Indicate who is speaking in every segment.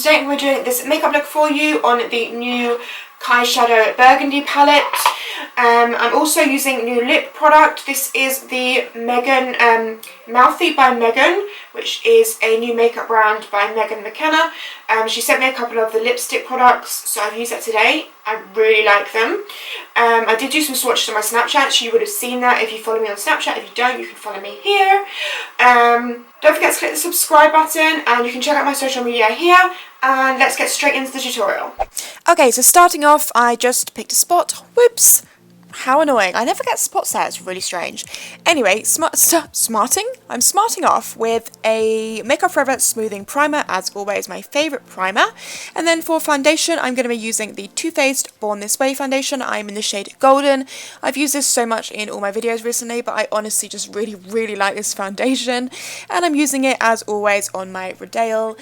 Speaker 1: today I'm doing this makeup look for you on the new Kyshadow Burgundy palette. I'm also using new lip product. This is the Mouthy by Megan, which is a new makeup brand by Megan McKenna. She sent me a couple of the lipstick products, so I've used that today. I really like them. I did do some swatches on my Snapchat, so you would have seen that if you follow me on Snapchat. If you don't, you can follow me here. Don't forget to click the subscribe button, and you can check out my social media here. And let's get straight into the tutorial. Okay, so starting off, I just picked a spot. Whoops! How annoying. I never get spots there. It's really strange. Anyway, I'm smarting off with a Makeup Forever Smoothing Primer, as always, my favourite primer. And then for foundation, I'm going to be using the Too Faced Born This Way foundation. I'm in the shade Golden. I've used this so much in all my videos recently, but I honestly just really like this foundation. And I'm using it, as always, on my Rodale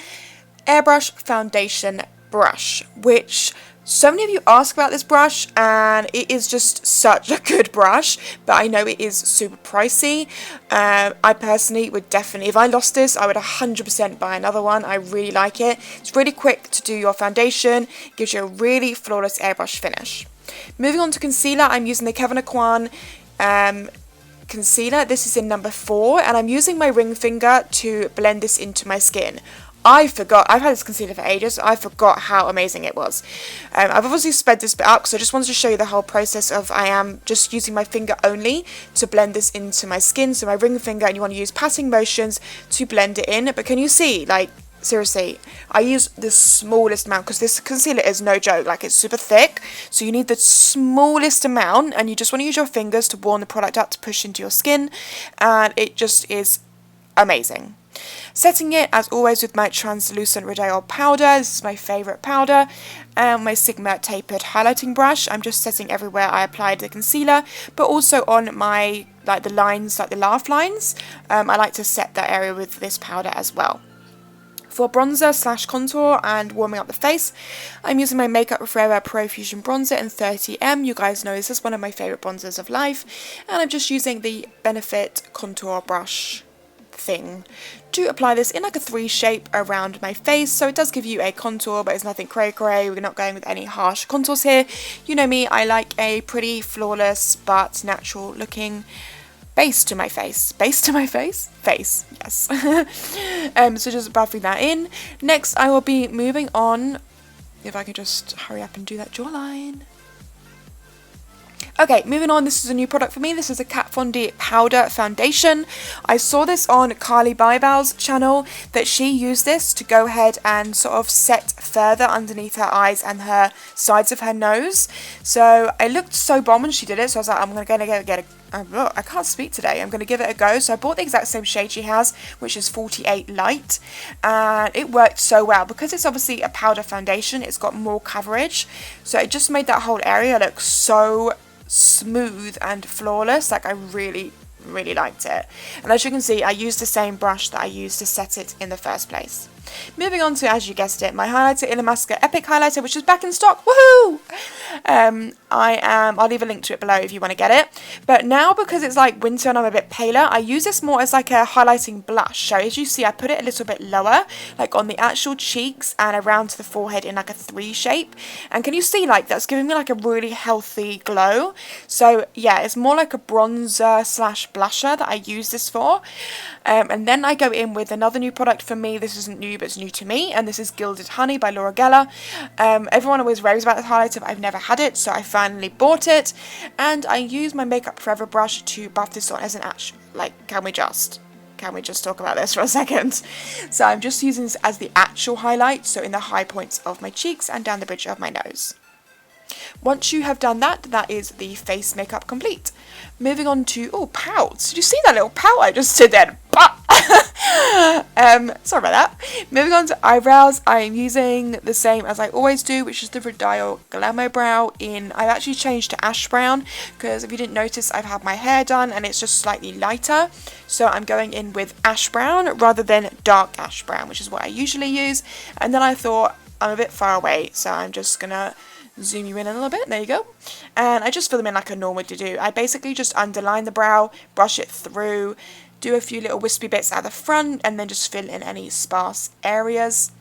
Speaker 1: Airbrush foundation brush, which so many of you ask about this brush, and it is just such a good brush, but I know it is super pricey. I personally would definitely, if I lost this, I would 100% buy another one. I really like it. It's really quick to do your foundation, gives you a really flawless airbrush finish. Moving on to concealer, I'm using the Kevyn Aucoin concealer. This is in number 4, and I'm using my ring finger to blend this into my skin. I've had this concealer for ages, I forgot how amazing it was. I've obviously sped this bit up because I just wanted to show you the whole process of I am just using my finger only to blend this into my skin, so my ring finger, and you want to use patting motions to blend it in. But can you see, like, seriously, I use the smallest amount because this concealer is no joke, like it's super thick, so you need the smallest amount, and you just want to use your fingers to warm the product up to push into your skin, and it just is amazing. Setting it, as always, with my translucent Rodale powder. This is my favourite powder. My Sigma tapered highlighting brush. I'm just setting everywhere I applied the concealer, but also on my, the lines, like the laugh lines. I like to set that area with this powder as well. For bronzer / contour and warming up the face, I'm using my Makeup Forever Pro Fusion Bronzer in 30M. You guys know this is one of my favourite bronzers of life. And I'm just using the Benefit contour brush thing to apply this in like a 3 shape around my face, so it does give you a contour, but it's nothing cray. We're not going with any harsh contours here. You know me, I like a pretty flawless but natural looking base to my face. Face, yes. So just buffing that in. Next I will be moving on, if I could just hurry up and do that jawline. Okay, moving on, this is a new product for me. This is a Kat Von D powder foundation. I saw this on Kylie Cosmetics' channel, that she used this to go ahead and sort of set further underneath her eyes and her sides of her nose. So it looked so bomb when she did it, so I was like, I'm going to get a I can't speak today. I'm going to give it a go. So I bought the exact same shade she has, which is 48 Light, and it worked so well because it's obviously a powder foundation. It's got more coverage, so it just made that whole area look so smooth and flawless. Like, I really liked it. And as you can see, I used the same brush that I used to set it in the first place. Moving on to, as you guessed it, my highlighter, Illamasqua Epic Highlighter, which is back in stock. Woohoo! I'll leave a link to it below if you want to get it. But now, because it's like winter and I'm a bit paler, I use this more as like a highlighting blush. So as you see, I put it a little bit lower, like on the actual cheeks and around to the forehead in like a 3 shape. And can you see, like, that's giving me like a really healthy glow. So yeah, it's more like a bronzer / blusher that I use this for. And then I go in with another new product for me. This isn't new, but it's new to me, and this is Gilded Honey by Laura Geller. Everyone always raves about this highlighter, but I've never had it, so I finally bought it, and I use my Makeup Forever brush to buff this on as an actual, like, can we just talk about this for a second? So I'm just using this as the actual highlight, so in the high points of my cheeks and down the bridge of my nose. Once you have done that, that is the face makeup complete. Moving on to, oh, pouts. Did you see that little pout I just did then? Sorry about that. Moving on to eyebrows, I am using the same as I always do, which is the Rodale Glamour Brow in, I've actually changed to ash brown, because if you didn't notice, I've had my hair done and it's just slightly lighter. So I'm going in with ash brown rather than dark ash brown, which is what I usually use. And then I thought, I'm a bit far away, so I'm just gonna zoom you in a little bit. There you go. And I just fill them in like I normally do. I basically just underline the brow, brush it through, do a few little wispy bits at the front, and then just fill in any sparse areas.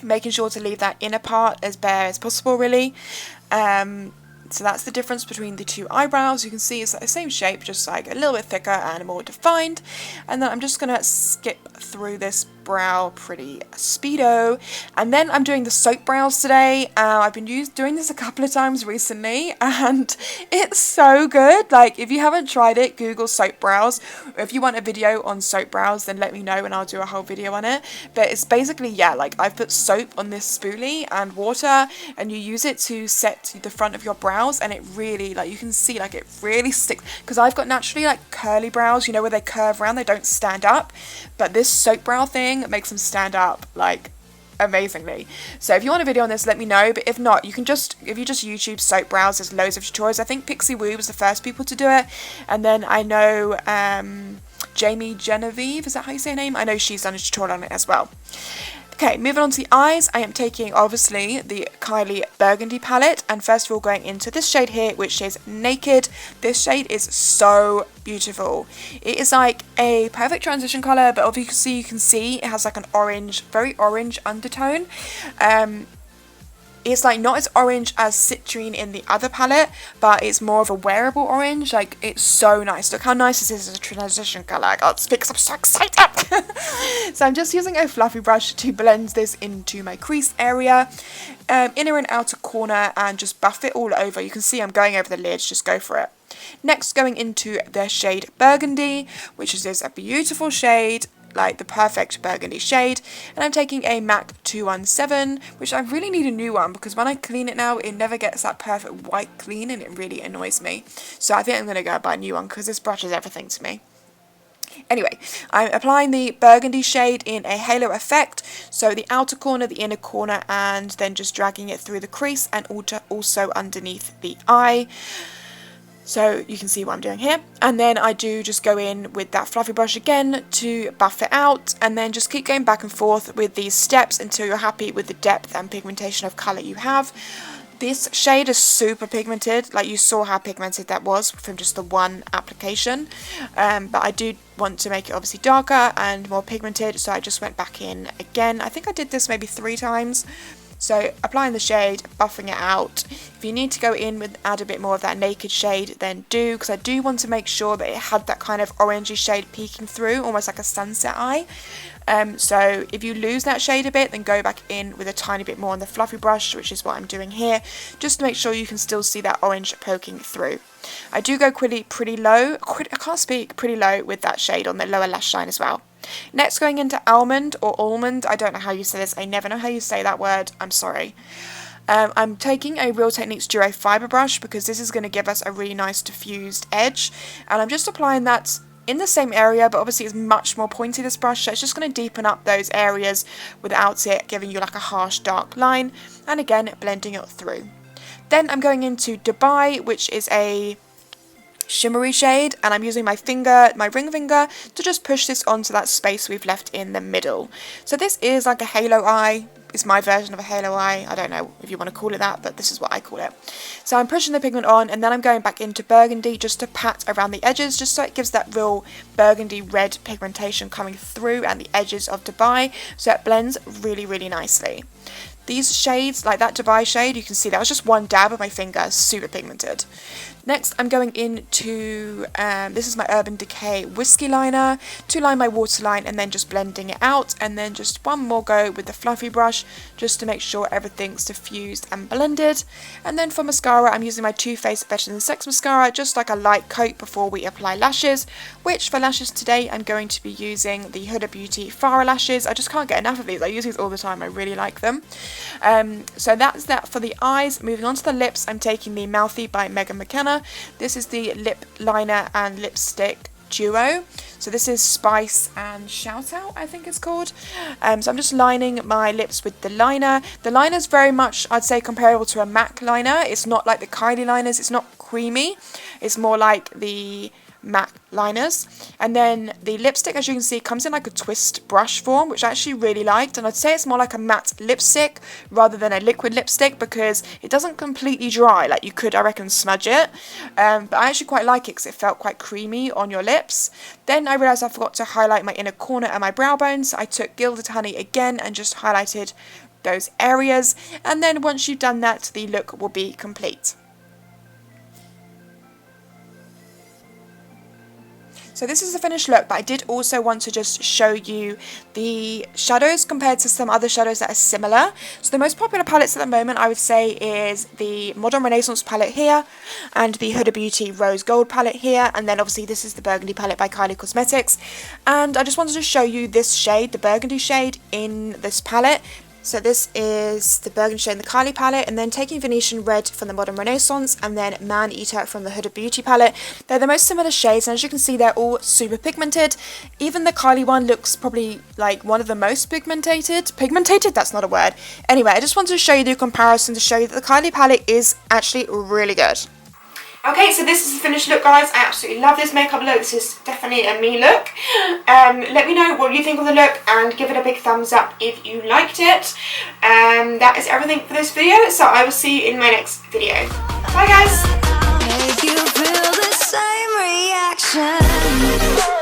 Speaker 1: making sure to leave that inner part as bare as possible, really. So that's the difference between the two eyebrows. You can see it's like the same shape, just like a little bit thicker and more defined. And then I'm just gonna skip through this brow pretty speedo, and then I'm doing the soap brows today. I've been doing this a couple of times recently, and it's so good. Like, if you haven't tried it, Google soap brows. If you want a video on soap brows, then let me know and I'll do a whole video on it. But it's basically, yeah, like I've put soap on this spoolie and water, and you use it to set the front of your brows, and it really, like, you can see, like, it really sticks, because I've got naturally like curly brows, you know, where they curve around, they don't stand up, but this soap brow thing makes them stand up like amazingly. So if you want a video on this, let me know. But if not, you can just, if you just YouTube soap brows, there's loads of tutorials. I think Pixie Woo was the first people to do it, and then I know Jamie Genevieve, is that how you say her name? I know she's done a tutorial on it as well. Okay, moving on to the eyes, I am taking, obviously, the Kylie Burgundy palette, and first of all going into this shade here, which is Naked. This shade is so beautiful. It is like a perfect transition colour, but obviously you can see it has like an orange, very orange undertone. It's like not as orange as Citrine in the other palette, but it's more of a wearable orange. Like, it's so nice. Look how nice this is as a transition colour. I can't speak because I'm so excited. So I'm just using a fluffy brush to blend this into my crease area, inner and outer corner, and just buff it all over. You can see I'm going over the lids, just go for it. Next, going into the shade Burgundy, which is this a beautiful shade, like the perfect burgundy shade, and I'm taking a MAC 217, which I really need a new one because when I clean it now, it never gets that perfect white clean, and it really annoys me. So I think I'm going to go buy a new one because this brush is everything to me. Anyway, I'm applying the burgundy shade in a halo effect, so the outer corner, the inner corner, and then just dragging it through the crease and also underneath the eye. So you can see what I'm doing here, and then I do just go in with that fluffy brush again to buff it out, and then just keep going back and forth with these steps until you're happy with the depth and pigmentation of colour you have. This shade is super pigmented, like you saw how pigmented that was from just the one application, but I do want to make it obviously darker and more pigmented, so I just went back in again. I think I did this maybe 3 times. So applying the shade, buffing it out. If you need to go in with add a bit more of that Naked shade, then do, because I do want to make sure that it had that kind of orangey shade peeking through, almost like a sunset eye. So if you lose that shade a bit, then go back in with a tiny bit more on the fluffy brush, which is what I'm doing here, just to make sure you can still see that orange poking through. I do go pretty low, I can't speak, pretty low with that shade on the lower lash line as well. Next, going into Almond or Almond, I don't know how you say this, I never know how you say that word, I'm sorry. I'm taking a Real Techniques Duo Fibre brush because this is going to give us a really nice diffused edge, and I'm just applying that in the same area, but obviously it's much more pointy, this brush, so it's just going to deepen up those areas without it giving you like a harsh dark line, and again blending it through. Then I'm going into Dubai, which is a shimmery shade, and I'm using my ring finger, to just push this onto that space we've left in the middle. So this is like a halo eye. It's my version of a halo eye. I don't know if you want to call it that, but this is what I call it. So I'm pushing the pigment on, and then I'm going back into Burgundy just to pat around the edges, just so it gives that real burgundy red pigmentation coming through and the edges of Dubai, so it blends really, really nicely. These shades, like that Dubai shade, you can see that was just one dab of my finger, super pigmented. Next, I'm going into, this is my Urban Decay Whiskey Liner, to line my waterline, and then just blending it out, and then just one more go with the fluffy brush, just to make sure everything's diffused and blended. And then for mascara, I'm using my Too Faced Better Than Sex mascara, just like a light coat before we apply lashes, which for lashes today, I'm going to be using the Huda Beauty Farah lashes. I just can't get enough of these, I use these all the time, I really like them. So that's that for the eyes. Moving on to the lips, I'm taking the Mouthy by Megan McKenna. This is the lip liner and lipstick duo. So this is Spice and Shout Out, I think it's called. So I'm just lining my lips with the liner. The liner is very much, I'd say, comparable to a MAC liner. It's not like the Kylie liners, it's not creamy. It's more like the MAC liners. And then the lipstick, as you can see, comes in like a twist brush form, which I actually really liked, and I'd say it's more like a matte lipstick rather than a liquid lipstick because it doesn't completely dry. Like, you could, I reckon, smudge it, but I actually quite like it because it felt quite creamy on your lips. Then I realised I forgot to highlight my inner corner and my brow bones, so I took Gilded Honey again and just highlighted those areas, and then once you've done that, the look will be complete. So this is the finished look, but I did also want to just show you the shadows compared to some other shadows that are similar. So the most popular palettes at the moment, I would say, is the Modern Renaissance palette here, and the Huda Beauty Rose Gold palette here, and then obviously this is the Burgundy palette by Kylie Cosmetics. And I just wanted to show you this shade, the Burgundy shade in this palette. So this is the Burgundy shade in the Kylie palette, and then taking Venetian Red from the Modern Renaissance, and then Man Eater from the Huda Beauty palette. They're the most similar shades, and as you can see, they're all super pigmented. Even the Kylie one looks probably like one of the most pigmented? That's not a word. Anyway, I just wanted to show you the comparison to show you that the Kylie palette is actually really good. Okay, so this is the finished look, guys. I absolutely love this makeup look. This is definitely a me look. Let me know what you think of the look and give it a big thumbs up if you liked it. That is everything for this video, so I will see you in my next video. Bye, guys. Make you feel the same reaction.